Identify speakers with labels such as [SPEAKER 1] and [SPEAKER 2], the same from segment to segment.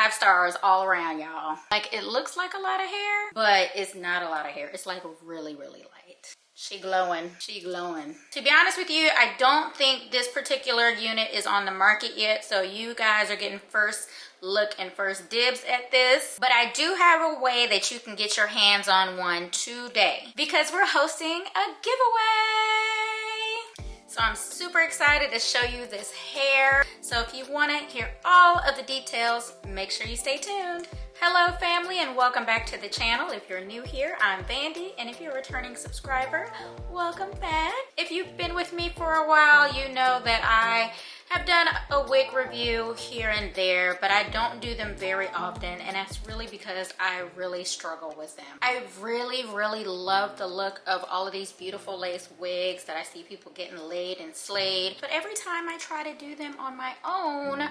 [SPEAKER 1] 5 stars all around, y'all. Like, it looks like a lot of hair, but it's not a lot of hair. It's like really, really light. She glowing. She glowing. To be honest with you, I don't think this particular unit is on the market yet, so you guys are getting first look and first dibs at this. But I do have a way that you can get your hands on one today because we're hosting a giveaway. So I'm super excited to show you this hair. So if you want to hear all of the details, make sure you stay tuned. Hello family, and welcome back to the channel. If you're new here, I'm Vandy, and if you're a returning subscriber, welcome back. If you've been with me for a while, you know that I have done a wig review here and there, but I don't do them very often, and that's really because I really struggle with them. I really love the look of all of these beautiful lace wigs that I see people getting laid and slayed, but every time I try to do them on my own,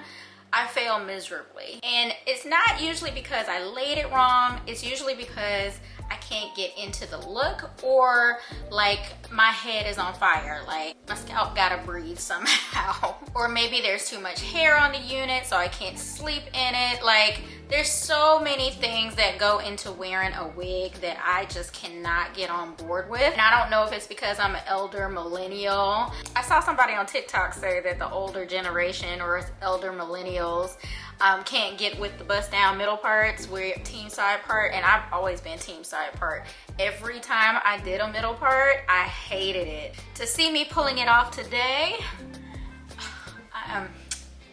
[SPEAKER 1] I fail miserably. And it's not usually because I laid it wrong, it's usually because I can't get into the look, or like my head is on fire, like my scalp gotta breathe somehow. Or maybe there's too much hair on the unit so I can't sleep in it. Like, there's so many things that go into wearing a wig that I just cannot get on board with. And I don't know if it's because I'm an elder millennial. I saw somebody on TikTok say that the older generation or elder millennials can't get with the bust down middle parts, we're team side part, and I've always been team side part. Every time I did a middle part, I hated it. To see me pulling it off today, I am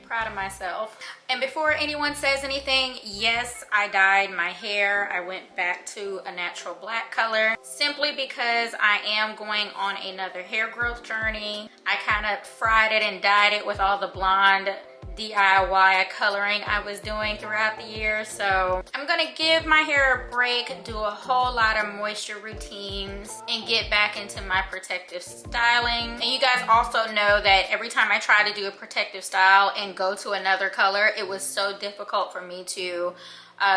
[SPEAKER 1] proud of myself. And before anyone says anything, yes, I dyed my hair. I went back to a natural black color simply because I am going on another hair growth journey. I kind of fried it and dyed it with all the blonde DIY coloring I was doing throughout the year. So I'm gonna give my hair a break, do a whole lot of moisture routines, and get back into my protective styling. And you guys also know that every time I try to do a protective style and go to another color, it was so difficult for me to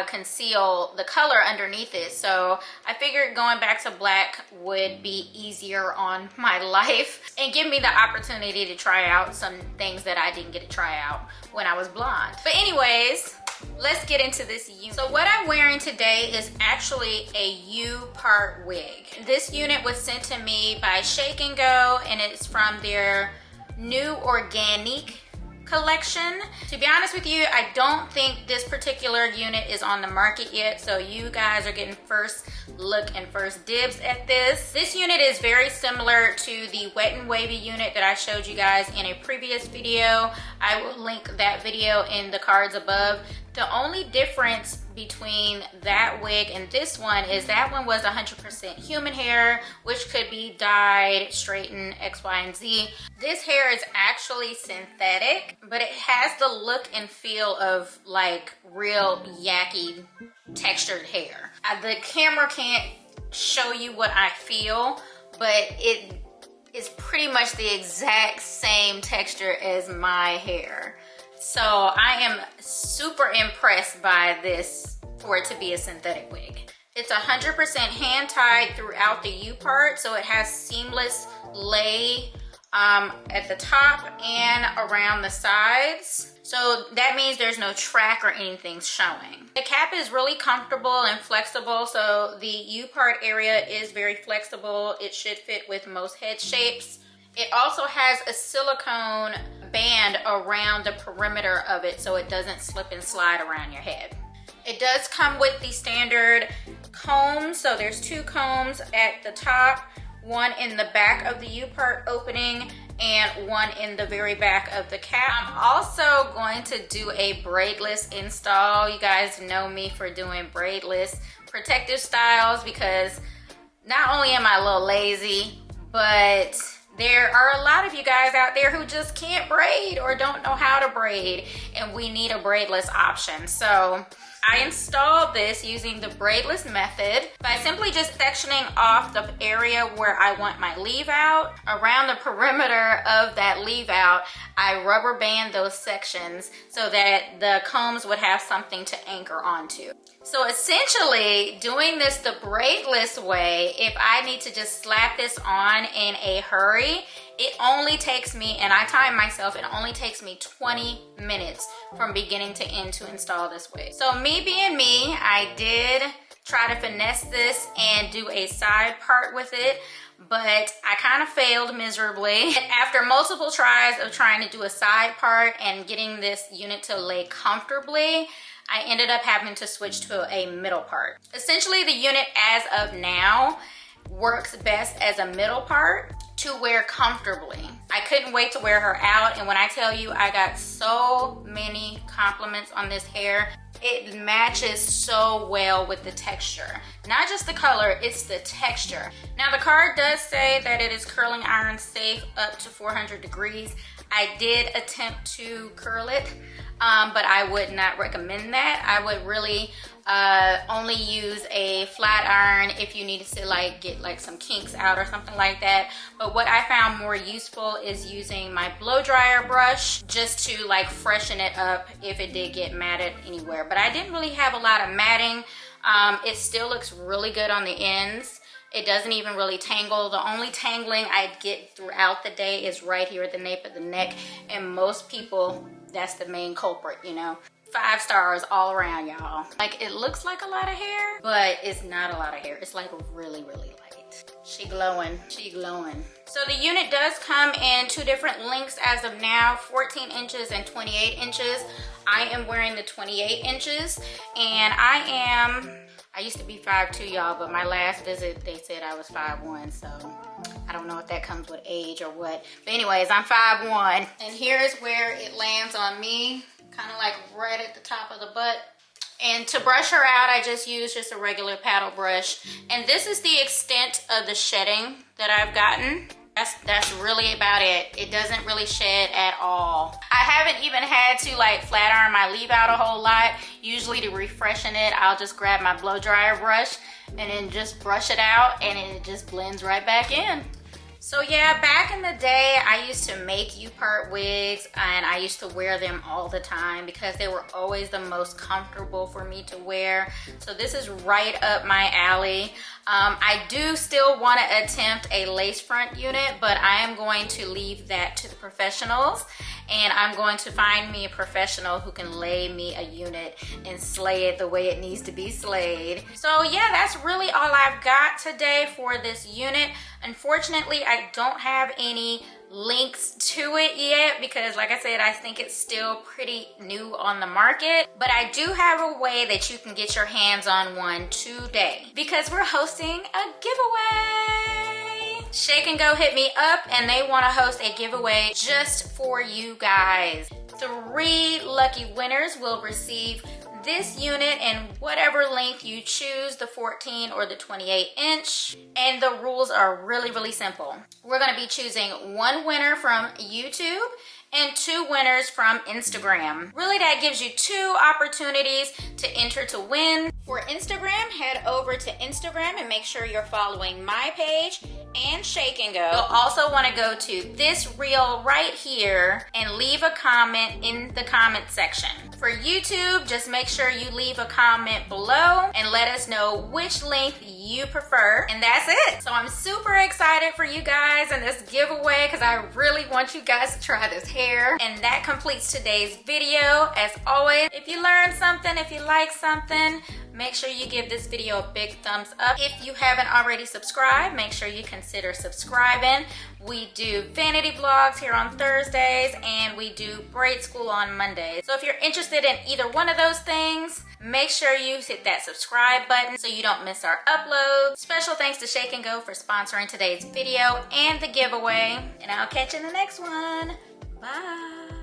[SPEAKER 1] conceal the color underneath it. So I figured going back to black would be easier on my life and give me the opportunity to try out some things that I didn't get to try out when I was blonde. But anyways, let's get into this unit. So what I'm wearing today is actually a U-part wig. This unit was sent to me by Shake and Go, and it's from their new Organique collection. To be honest with you, I don't think this particular unit is on the market yet, so you guys are getting first look and first dibs at this. This unit is very similar to the wet and wavy unit that I showed you guys in a previous video. I will link that video in the cards above. The only difference between that wig and this one is that one was 100% human hair, which could be dyed, straightened, X, Y, and Z. This hair is actually synthetic, but it has the look and feel of like real yucky textured hair. The camera can't show you what I feel, but it is pretty much the exact same texture as my hair. So I am super impressed by this for it to be a synthetic wig. It's 100% hand tied throughout the U part, so it has seamless lay at the top and around the sides. So that means there's no track or anything showing. The cap is really comfortable and flexible, so the U part area is very flexible. It should fit with most head shapes. It also has a silicone band around the perimeter of it so it doesn't slip and slide around your head. It does come with the standard combs, so there's 2 combs at the top, one in the back of the U-part opening and one in the very back of the cap. I'm also going to do a braidless install. You guys know me for doing braidless protective styles because not only am I a little lazy, but there are a lot of you guys out there who just can't braid or don't know how to braid, and we need a braidless option. So I installed this using the braidless method by simply just sectioning off the area where I want my leave out. Around the perimeter of that leave out, I rubber band those sections so that the combs would have something to anchor onto. So essentially, doing this the braidless way, if I need to just slap this on in a hurry, It only takes me, and I time myself, it only takes me 20 minutes from beginning to end to install this wig. So me being me, I did try to finesse this and do a side part with it, but I kind of failed miserably. After multiple tries of trying to do a side part and getting this unit to lay comfortably, I ended up having to switch to a middle part. Essentially, the unit as of now works best as a middle part to wear comfortably. I couldn't wait to wear her out, and when I tell you I got so many compliments on this hair, it matches so well with the texture. Not just the color, it's the texture. Now the card does say that it is curling iron safe up to 400 degrees. I did attempt to curl it, but I would not recommend that. I would really only use a flat iron if you needed to like get like some kinks out or something like that. But what I found more useful is using my blow dryer brush just to like freshen it up if it did get matted anywhere. But I didn't really have a lot of matting. It still looks really good on the ends. It doesn't even really tangle. The only tangling I get throughout the day is right here at the nape of the neck, and most people, that's the main culprit, you know. 5 stars all around, y'all. Like, it looks like a lot of hair, but it's not a lot of hair. It's like really, really light. She glowing, she glowing. So the unit does come in 2 different lengths as of now, 14 inches and 28 inches. I am wearing the 28 inches, and I used to be 5'2", y'all, but my last visit, they said I was 5'1", so I don't know if that comes with age or what. But anyways, I'm 5'1", and here's where it lands on me, kind of like right at the top of the butt. And to brush her out, I just use just a regular paddle brush. And this is the extent of the shedding that I've gotten. That's really about it. It doesn't really shed at all. I haven't even had to like flat iron my leave out a whole lot. Usually to refreshen it, I'll just grab my blow dryer brush and then just brush it out, and it just blends right back in. So yeah, back in the day, I used to make U-part wigs, and I used to wear them all the time because they were always the most comfortable for me to wear. So this is right up my alley. I do still want to attempt a lace front unit, but I am going to leave that to the professionals, and I'm going to find me a professional who can lay me a unit and slay it the way it needs to be slayed. So yeah, that's really all I've got today for this unit. Unfortunately, I don't have any links to it yet because, like I said, I think it's still pretty new on the market. But I do have a way that you can get your hands on one today because we're hosting a giveaway. Shake and Go hit me up, and they want to host a giveaway just for you guys. 3 lucky winners will receive this unit in whatever length you choose, the 14 or the 28 inch. And the rules are really, really simple. We're going to be choosing 1 winner from YouTube and 2 winners from Instagram. Really, that gives you 2 opportunities to enter to win. For Instagram, head over to Instagram and make sure you're following my page and Shake and Go. You'll also want to go to this reel right here and leave a comment in the comment section. For YouTube, just make sure you leave a comment below and let us know which length you prefer, and that's it. So I'm super excited for you guys and this giveaway because I really want you guys to try this hair. And that completes today's video. As always, if you learned something, if you like something, make sure you give this video a big thumbs up. If you haven't already subscribed, make sure you consider subscribing. We do vanity vlogs here on Thursdays, and we do Braid School on Mondays. So if you're interested in either one of those things, make sure you hit that subscribe button so you don't miss our uploads. Special thanks to Shake and Go for sponsoring today's video and the giveaway. And I'll catch you in the next one. Bye.